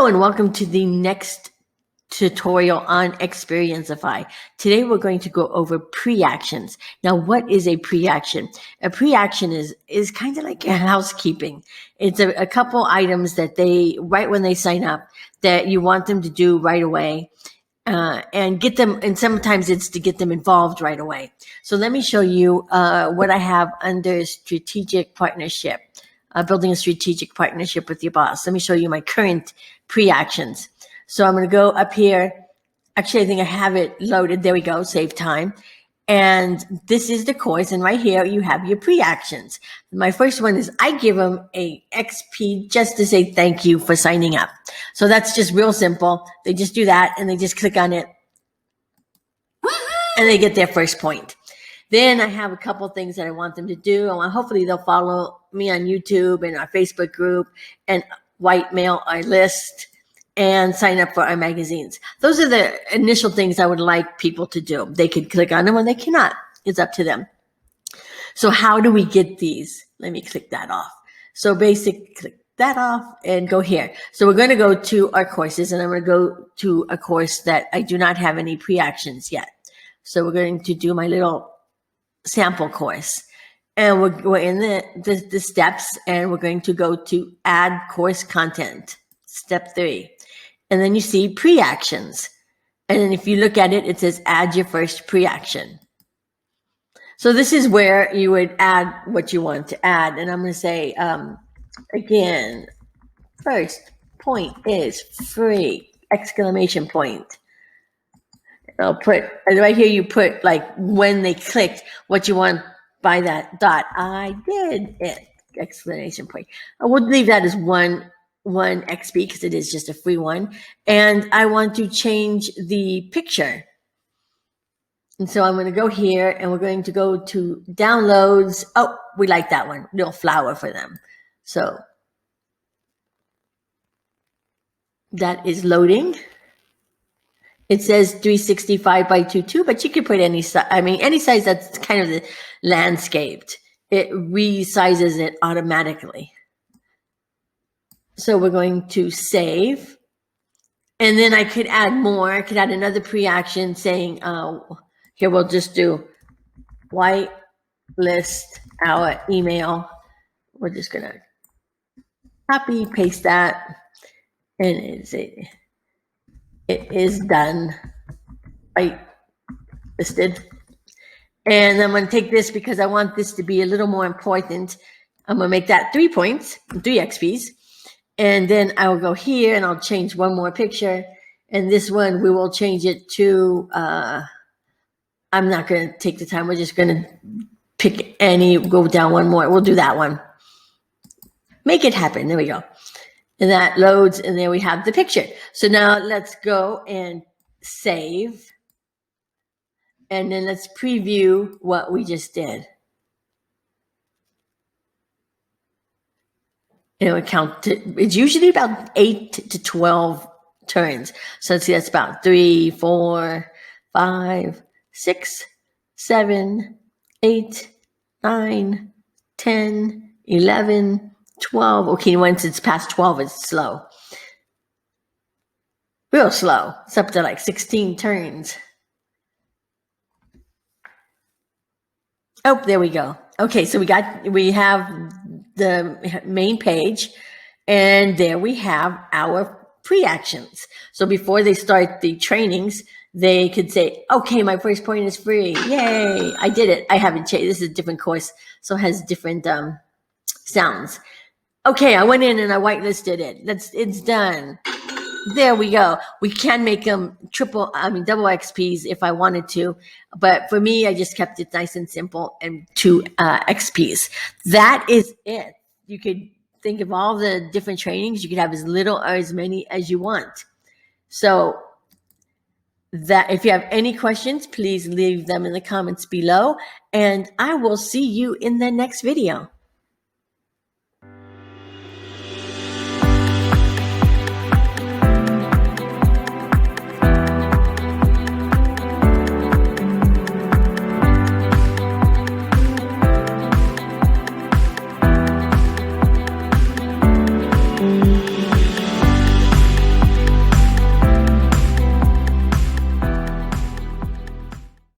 Hello and welcome to the next tutorial on Xperiencify. Today we're going to go over pre-actions. Now, what is a pre-action? A pre-action is kind of like a housekeeping. It's a couple items that they, right when they sign up, that you want them to do right away. And get them, and sometimes it's to get them involved right away. So let me show you what I have under strategic partnership. Building a strategic partnership with your boss. Let me show you my current pre-actions. So I'm going to go up here. Actually, I think I have it loaded. There we go. Save time. And this is the course. And right here, you have your pre-actions. My first one is I give them a XP just to say thank you for signing up. So that's just real simple. They just do that and they just click on it and they get their first point. Then I have a couple things that I want them to do. Hopefully they'll follow me on YouTube and our Facebook group and white mail our list and sign up for our magazines. Those are the initial things I would like people to do. They could click on them or they cannot. It's up to them. So how do we get these? Let me click that off. So click that off and go here. So we're going to go to our courses and I'm going to go to a course that I do not have any pre-actions yet. So we're going to do my little sample course. And we're in the steps and we're going to go to add course content, step 3. And then you see pre-actions. And then if you look at it, it says add your first pre-action. So this is where you would add what you want to add. And I'm going to say, again, first point is free, exclamation point. I'll put right here, you put like when they clicked what you want by that dot. I did it, exclamation point. I would leave that as one XP because it is just a free one. And I want to change the picture. And so I'm going to go here and we're going to go to downloads. Oh, we like that one, little flower for them. So that is loading. It says 365 by 22, but you could put any size. I mean, any size that's kind of the landscaped. It resizes it automatically. So we're going to save. And then I could add more. I could add another pre-action saying, here we'll just do white list our email. We're just going to copy, paste that. And it is done, right, listed. And I'm going to take this because I want this to be a little more important. I'm going to make that 3 points, 3 XPs. And then I will go here and I'll change one more picture. And this one, we will change it to, I'm not going to take the time. We're just going to pick any, go down one more. We'll do that one. Make it happen. There we go. And that loads, and there we have the picture. So now let's go and save. And then let's preview what we just did. It would count it's usually about 8 to 12 turns. So let's see, that's about 3, 4, 5, 6, 7, 8, 9, 10, 11, 12. Okay, once it's past 12, it's slow. Real slow. It's up to like 16 turns. Oh, there we go. Okay, so we have the main page, and there we have our pre-actions. So before they start the trainings, they could say, okay, my first point is free. Yay, I did it. I haven't changed. This is a different course, so it has different sounds. Okay, I went in and I whitelisted it. It's done. There we go. We can make them double XPs if I wanted to. But for me, I just kept it nice and simple and 2 XPs. That is it. You could think of all the different trainings. You could have as little or as many as you want. So that if you have any questions, please leave them in the comments below. And I will see you in the next video.